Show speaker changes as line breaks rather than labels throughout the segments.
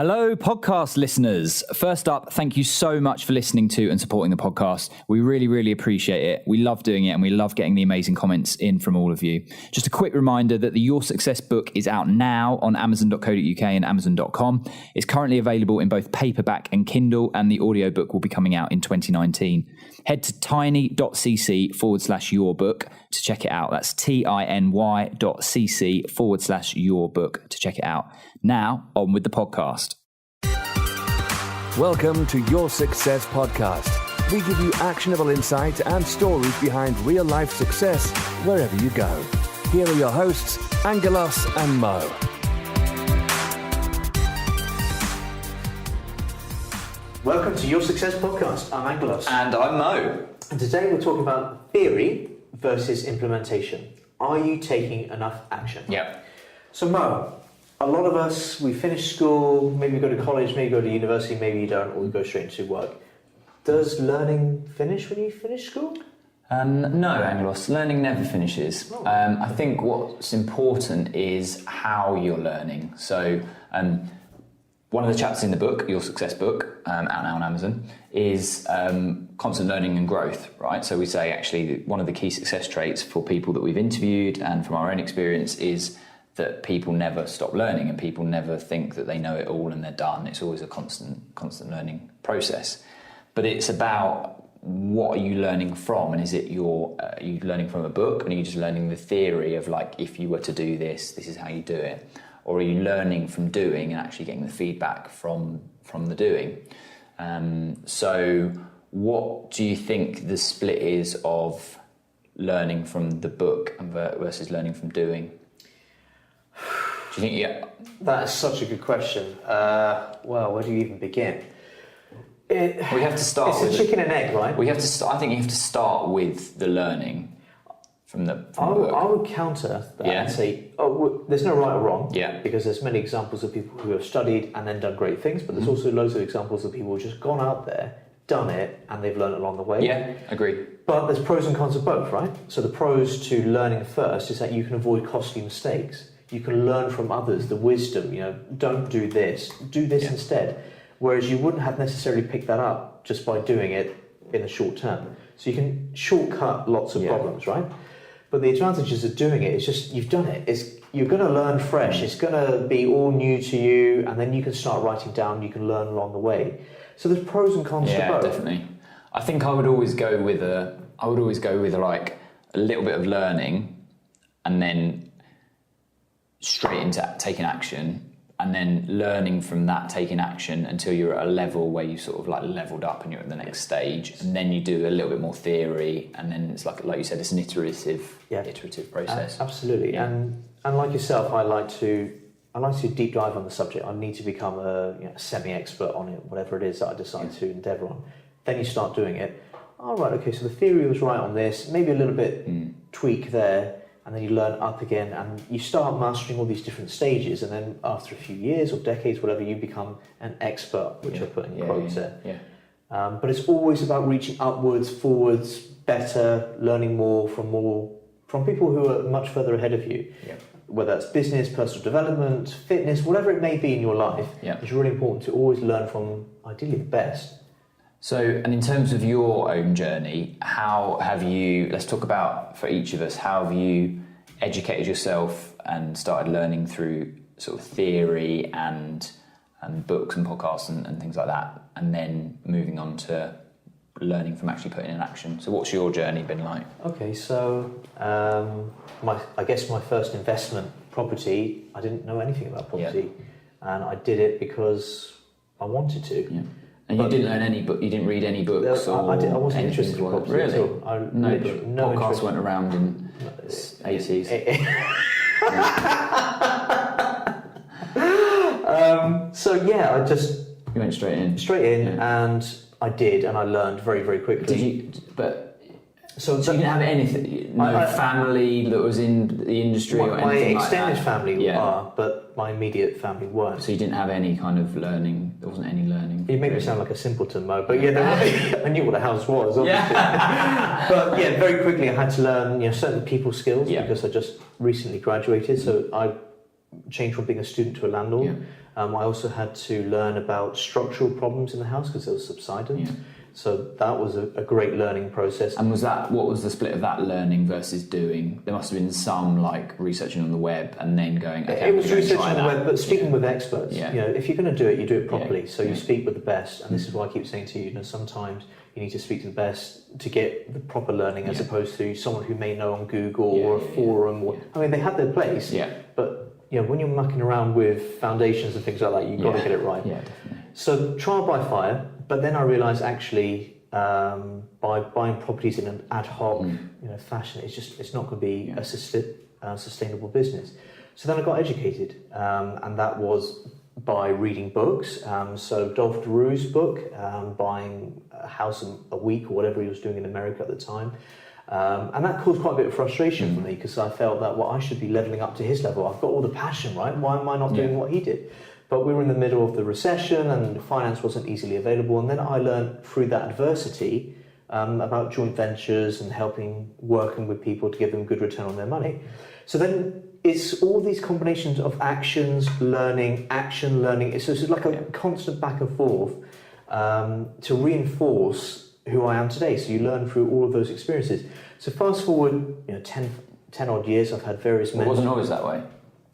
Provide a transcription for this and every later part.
Hello, podcast listeners. First up, thank you so much for listening to and supporting the podcast. We really, really appreciate it. We love doing it and we love getting the amazing comments in from all of you. Just a quick reminder that the Your Success book is out now on amazon.co.uk and amazon.com. It's currently available in both paperback and Kindle, and the audiobook will be coming out in 2019. Head to tiny.cc/yourbook to check it out. That's tiny.cc/yourbook to check it out. Now, on with the podcast.
Welcome to Your Success Podcast. We give you actionable insight and stories behind real-life success wherever you go. Here are your hosts, Angelos and Mo.
Welcome to Your Success Podcast. I'm Angelos.
And I'm Mo.
And today we're talking about theory versus implementation. Are you taking enough action?
Yep.
So Mo, a lot of us, we finish school, maybe we go to college, maybe go to university, maybe you don't, or we go straight into work. Does learning finish when you finish school?
No, Angelos, learning never finishes. I think what's important is how you're learning. So one of the chapters in the book, Your Success book, out now on Amazon, is constant learning and growth, right? So we say actually one of the key success traits for people that we've interviewed and from our own experience is that people never stop learning and people never think that they know it all and they're done. It's always a constant learning process. But it's about what are you learning from, and is it are you learning from a book, and are you just learning the theory of like, if you were to do this, this is how you do it? Or are you learning from doing and actually getting the feedback from the doing? So what do you think the split is of learning from the book versus learning from doing? Do you think,
That is such a good question. Well, where do you even begin?
We have to start
it's a chicken and egg, right?
I think you have to start with the learning from the book.
I would counter that and say, there's no right or wrong.
Yeah.
Because there's many examples of people who have studied and then done great things, but there's also loads of examples of people who've just gone out there, done it, and they've learned along the way.
Yeah, agree.
But there's pros and cons of both, right? So the pros to learning first is that you can avoid costly mistakes. You can learn from others, the wisdom, don't do this instead. Whereas you wouldn't have necessarily picked that up just by doing it in the short term. So you can shortcut lots of problems, right? But the advantages of doing it is just you've done it. You're going to learn fresh. It's going to be all new to you, and then you can start writing down. You can learn along the way. So there's pros and cons to both.
Yeah, definitely. I think I would always go with like a little bit of learning, and then straight into taking action, and then learning from that, taking action until you're at a level where you sort of like leveled up and you're at the next stage, and then you do a little bit more theory, and then it's like you said, it's an iterative process.
Absolutely.
Yeah.
And like yourself, I like to deep dive on the subject. I need to become a semi-expert on it, whatever it is that I decide to endeavour on. Then you start doing it. Oh, right, okay, so the theory was right on this, maybe a little bit tweak there, and then you learn up again, and you start mastering all these different stages, and then after a few years or decades, whatever, you become an expert, which I put in quotes there.
Yeah.
But it's always about reaching upwards, forwards, better, learning more from people who are much further ahead of you.
Yeah.
Whether that's business, personal development, fitness, whatever it may be in your life, it's really important to always learn from, ideally, the best.
So, and in terms of your own journey, let's talk about, for each of us, how have you educated yourself and started learning through sort of theory and books and podcasts and things like that, and then moving on to learning from actually putting in action? So what's your journey been like?
Okay, so I guess my first investment property, I didn't know anything about property, and I did it because I wanted to.
Yeah. And you didn't learn any book. You didn't read any books,
I wasn't interested in property
really?
at all.
No podcasts
interest.
weren't around in the 80s.
So yeah, I just
You went straight in,
and I did, and I learned very, very quickly.
Did you? So you didn't have anything, family that was in the industry or anything like that?
My extended family are, but my immediate family weren't.
So you didn't have any kind of learning, there wasn't any learning?
You make me sound like a simpleton, Mo, but I knew what a house was, obviously. But yeah, very quickly I had to learn certain people skills because I just recently graduated, so I changed from being a student to a landlord. I also had to learn about structural problems in the house because there was subsidence.
Yeah.
So that was a great learning process.
And what was the split of that learning versus doing? There must have been some like researching on the web and then going, okay,
it was researching on the
that.
web, but speaking with experts.
Yeah.
You know, if you're going to do it, you do it properly.
Yeah.
So you speak with the best, and this is why I keep saying to you, you know, sometimes you need to speak to the best to get the proper learning, as opposed to someone who may know on Google or a forum. Or, I mean, they have their place, but you know, when you're mucking around with foundations and things like that, you've got to get it right.
Yeah, definitely.
So trial by fire, but then I realised actually by buying properties in an ad hoc fashion, it's not going to be a sustainable business. So then I got educated, and that was by reading books. So Dolph Duroux's book, buying a house a week or whatever he was doing in America at the time. And that caused quite a bit of frustration for me, because I felt that, well, I should be levelling up to his level. I've got all the passion, right? Why am I not doing what he did? But we were in the middle of the recession and finance wasn't easily available. And then I learned through that adversity about joint ventures and working with people to give them good return on their money. So then it's all these combinations of actions, learning, action, learning. It's like a constant back and forth to reinforce who I am today. So you learn through all of those experiences. So fast forward, 10 odd years, I've had various mentors.
It wasn't always that way.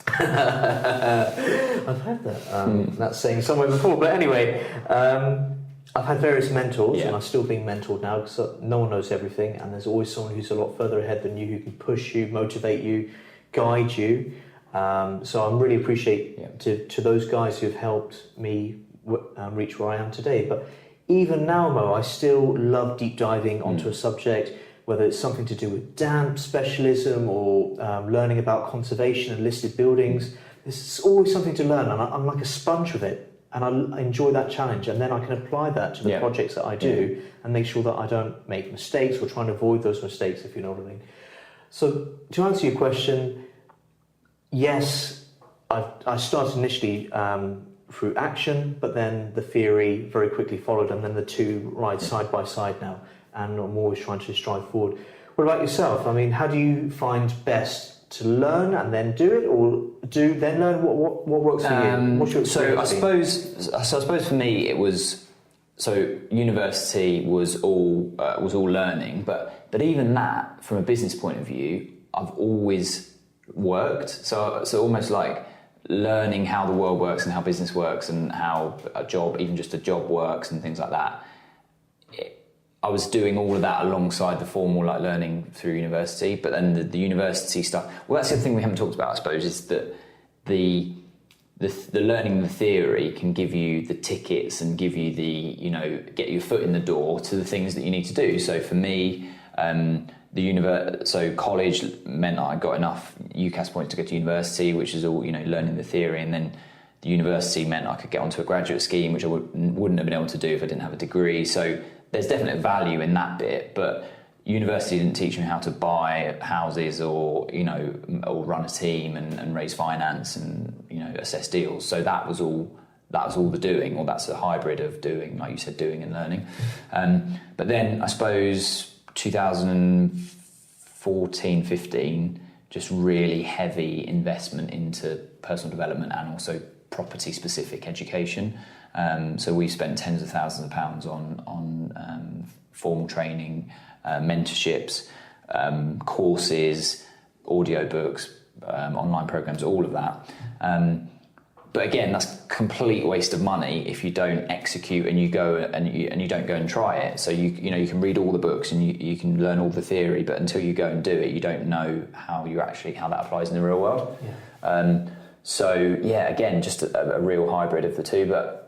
I've heard that saying somewhere before, but anyway, I've had various mentors, and I'm still being mentored now, because no one knows everything, and there's always someone who's a lot further ahead than you, who can push you, motivate you, guide you. So I'm really appreciate to those guys who've helped me reach where I am today. But even now, Mo, I still love deep diving onto a subject, whether it's something to do with damp specialism or learning about conservation and listed buildings. There's always something to learn, and I'm like a sponge with it, and I enjoy that challenge, and then I can apply that to the projects that I do and make sure that I don't make mistakes or try and avoid those mistakes, if you know what I mean. So to answer your question, yes, I started initially through action, but then the theory very quickly followed, and then the two ride side by side now, and I'm always trying to strive forward. What about yourself? I mean, how do you find best to learn and then do it, or do then learn? What works for you? What's your experience?
I suppose for me it was, so university was all learning, but even that, from a business point of view, I've always worked. So almost like learning how the world works and how business works and how even just a job works and things like that. I was doing all of that alongside the formal learning through university, but then the university stuff. Well, that's the other thing we haven't talked about, I suppose, is that the learning the theory can give you the tickets and give you get your foot in the door to the things that you need to do. So for me, so college meant I got enough UCAS points to go to university, which is all learning the theory, and then the university meant I could get onto a graduate scheme, which I wouldn't have been able to do if I didn't have a degree. So there's definite value in that bit, but university didn't teach me how to buy houses or run a team and raise finance and assess deals. So that was all the doing, or that's a hybrid of doing, like you said, doing and learning. But then I suppose 2014-15, just really heavy investment into personal development and also property specific education. So we spent tens of thousands of pounds on formal training, mentorships, courses, audiobooks, online programs, all of that. But again, that's a complete waste of money if you don't execute and you go and you don't go and try it. So you can read all the books and you can learn all the theory, but until you go and do it, you don't know how that applies in the real world. Yeah. Again, just a real hybrid of the two, but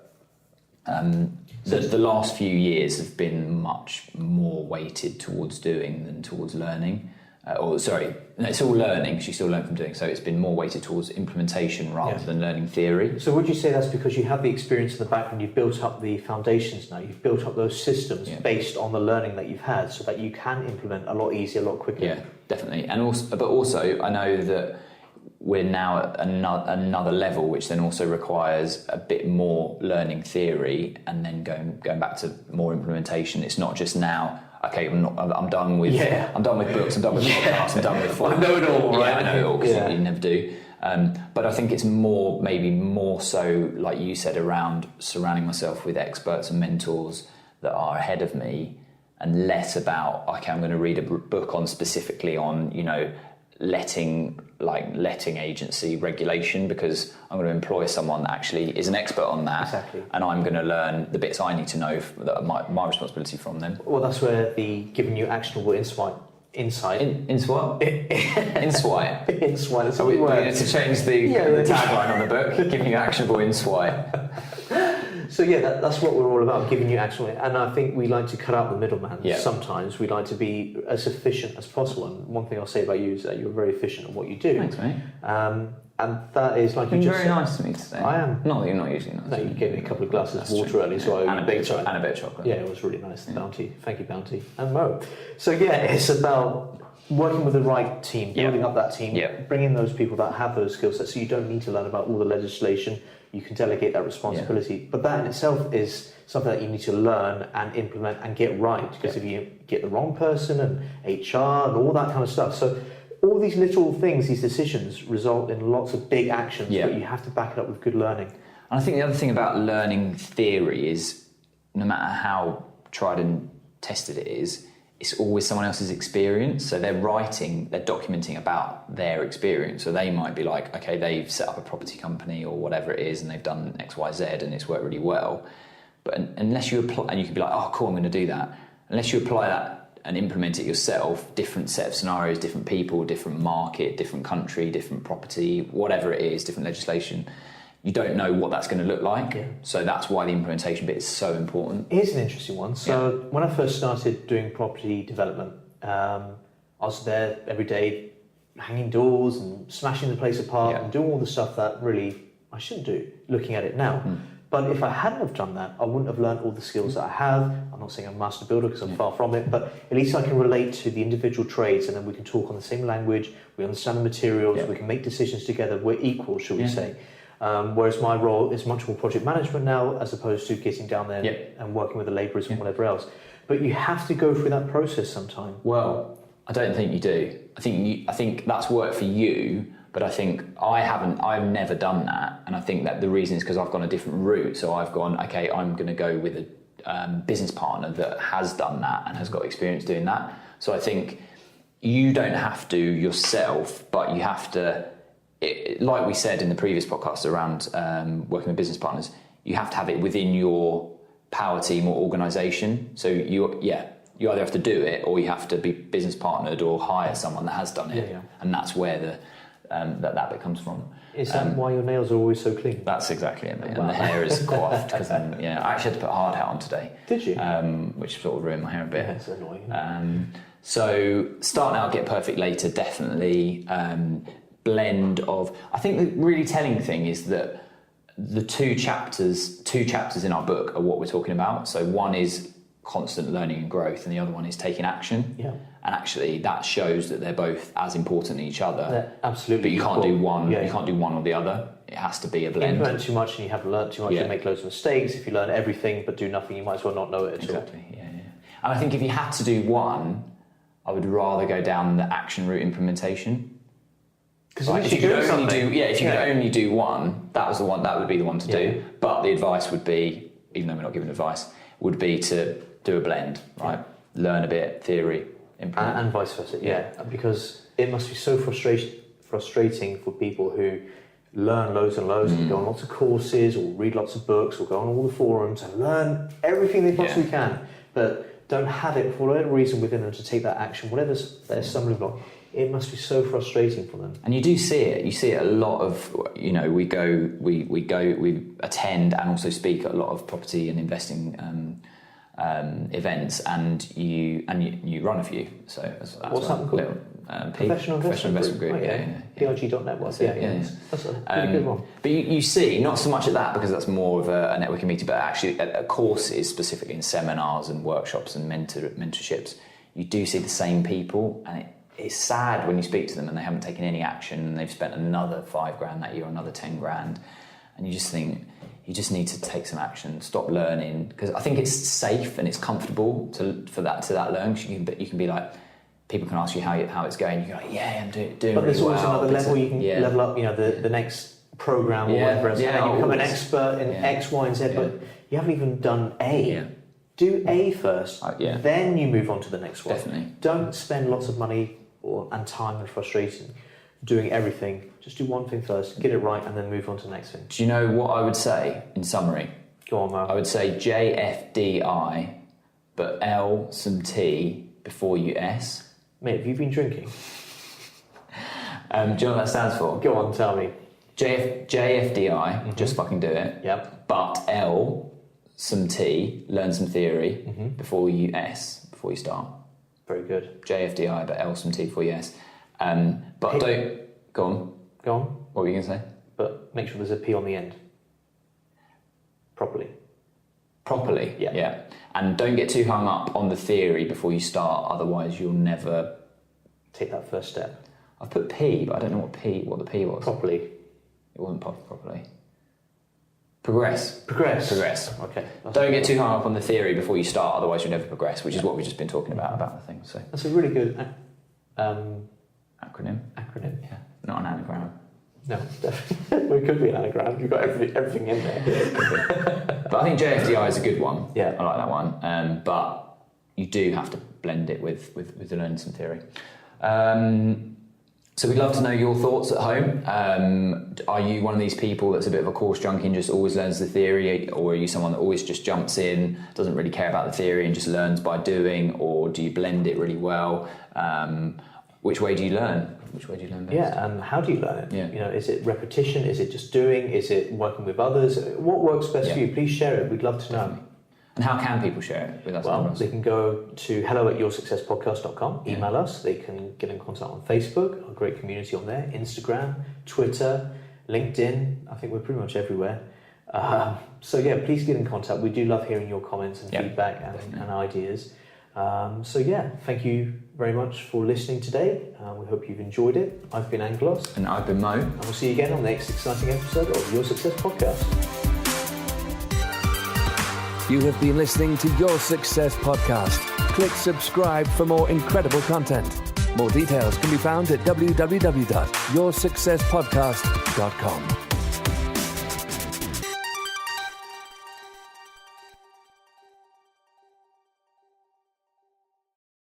the last few years have been much more weighted towards doing than towards learning. It's all learning, because you still learn from doing. So it's been more weighted towards implementation rather than learning theory.
So would you say that's because you have the experience in the background, you've built up the foundations now, you've built up those systems based on the learning that you've had, so that you can implement a lot easier, a lot quicker?
Yeah, definitely. And also I know that we're now at another level, which then also requires a bit more learning theory and then going back to more implementation. It's not just now, okay, I'm done with books, I'm done with podcasts, I'm done with form.
I know it all, right?
Yeah, I know it all, because you never do. But I think it's maybe more so, like you said, around surrounding myself with experts and mentors that are ahead of me, and less about, okay, I'm going to read a book specifically on, letting agency regulation, because I'm going to employ someone that actually is an expert on that.
Exactly.
And I'm going to learn the bits I need to know that are my responsibility from them.
Well, that's where the giving you actionable insight.
Inswite.
Inswite.
So we need to change the tagline on the book, giving you actionable inswite.
So that's what we're all about, giving you actionable. And I think we like to cut out the middleman.
Yeah.
Sometimes we like to be as efficient as possible. And one thing I'll say about you is that you're very efficient at what you do.
Thanks, mate.
And that is, like
You're
you just
very
said,
nice to me today.
I am.
Not that you're not usually nice.
No, you gave me a couple of glasses of water earlier, so
and a bit of chocolate.
Yeah, it was really nice. Bounty. Thank you, Bounty. And Mo. So it's about working with the right team, building up that team, bringing those people that have those skill sets, so you don't need to learn about all the legislation. You can delegate that responsibility. But that in itself is something that you need to learn and implement and get right, because if you get the wrong person and HR and all that kind of stuff. So all these little things, these decisions result in lots of big actions, but you have to back it up with good learning.
And I think the other thing about learning theory is, no matter how tried and tested it is, it's always someone else's experience. So they're documenting about their experience. So they might be like, okay, they've set up a property company or whatever it is, and they've done X, Y, Z, and it's worked really well. But unless you apply, and you can be like, oh, cool, I'm going to do that. Unless you apply that and implement it yourself, different set of scenarios, different people, different market, different country, different property, whatever it is, different legislation, you don't know what that's going to look like. Yeah. So that's why the implementation bit is so important.
Here's an interesting one. So when I first started doing property development, I was there every day hanging doors and smashing the place apart and doing all the stuff that really I shouldn't do, looking at it now. But if I hadn't have done that, I wouldn't have learned all the skills that I have. I'm not saying I'm a master builder because I'm far from it, but at least I can relate to the individual trades, and then we can talk on the same language, we understand the materials, we can make decisions together, we're equal, shall we say. Whereas my role is much more project management now, as opposed to getting down there and working with the labourers and whatever else. But you have to go through that process sometime.
Well, I don't think you do. I think that's worked for you, but I think I've never done that. And I think that the reason is because I've gone a different route. So I've gone, okay, I'm going to go with a business partner that has done that and has got experience doing that. So I think you don't have to yourself, but you have to, like we said in the previous podcast around working with business partners, you have to have it within your power team or organisation. So you either have to do it, or you have to be business partnered or hire someone that has done it. And that's where that bit comes from.
Is that why your nails are always so clean?
That's exactly it, mate. And the hair is coiffed because I actually had to put a hard hat on today.
Did you?
Which sort of ruined my hair a bit.
Yeah, it's annoying.
So start now, get perfect later, definitely. Blend of, I think the really telling thing is that the two chapters in our book are what we're talking about. So one is constant learning and growth, and the other one is taking action. Yeah. And actually, that shows that they're both as important to each other.
They're absolutely.
But you can't do one. You can't do one or the other. It has to be a blend.
If you learn too much and you haven't learned too much, you make loads of mistakes. If you learn everything but do nothing, you might as well not know it at all.
Exactly. Yeah. And I think if you had to do one, I would rather go down the action route implementation.
Because
if you could only do one, that would be the one to do. But the advice would be, even though we're not giving advice, would be to do a blend, right? Learn a bit, theory, implement.
And vice versa, because it must be so frustrating for people who learn loads and loads and go on lots of courses or read lots of books or go on all the forums and learn everything they possibly can, but don't have it for whatever reason within them to take that action, whatever's their stumbling block. It must be so frustrating for them.
And you do see it. You see it a lot of, we attend and also speak at a lot of property and investing events, and you run a few. So that's
what's that called? Professional Investment Group. PIG.net. That's a really good one.
But you see, not so much at that because that's more of a networking meeting, but actually at courses, specifically in seminars and workshops and mentorships, you do see the same people, and it's sad when you speak to them and they haven't taken any action and they've spent another $5,000 that year, another $10,000, and you just think you just need to take some action, stop learning, because I think it's safe and it's comfortable to that learn. You can be like, people can ask you how it's going. You're like, yeah, I'm doing
But there's
really
always
well.
another level you can level up. The next program or whatever else, and you become an expert in X, Y, and Z. But you haven't even done A.
Yeah.
Do A first, then you move on to the next one.
Definitely.
Don't spend lots of money and time and frustration doing everything. Just do one thing first, get it right, and then move on to the next thing.
Do you know what I would say in summary?
Go on, Mo.
I would say JFDI, but L some T before you S.
Mate, have you been drinking?
Do you know what that stands for?
Go on, tell me.
JFDI, just fucking do it.
Yep.
But L some T, learn some theory before you S, before you start.
Very good.
JFDI, but L some T before you S. But don't... Go on.
Go on.
What were you going to say?
But make sure there's a P on the end. Properly.
Yeah. And don't get too hung up on the theory before you start, otherwise you'll never...
Take that first step.
I've put P, but I don't know what the P was.
Properly.
It wasn't properly. Progress.
Okay.
Don't get too hung up on the theory before you start, otherwise you'll never progress, which is what we've just been talking about the thing. So
that's a really good
acronym.
Yeah.
Not an anagram.
No, definitely. Well, it could be an anagram. You've got everything in there.
But I think JFDI is a good one.
Yeah.
I like that one. But you do have to blend it with the learning some theory. So we'd love to know your thoughts at home. Are you one of these people that's a bit of a course junkie and just always learns the theory, or are you someone that always just jumps in, doesn't really care about the theory and just learns by doing, or do you blend it really well? Which way do you learn? Which way do you learn best?
Yeah, and how do you learn it?
Yeah.
You know, is it repetition? Is it just doing? Is it working with others? What works best for you? Please share it. We'd love to know.
And how can people share it with us?
Well, they can go to hello@yoursuccesspodcast.com, email us. They can get in contact on Facebook, a great community on there, Instagram, Twitter, LinkedIn. I think we're pretty much everywhere. So yeah, please get in contact. We do love hearing your comments and feedback and ideas. So yeah, thank you very much for listening today. We hope you've enjoyed it. I've been Angelos.
And I've been Mo.
And we'll see you again on the next exciting episode of Your Success Podcast.
You have been listening to Your Success Podcast. Click subscribe for more incredible content. More details can be found at www.yoursuccesspodcast.com.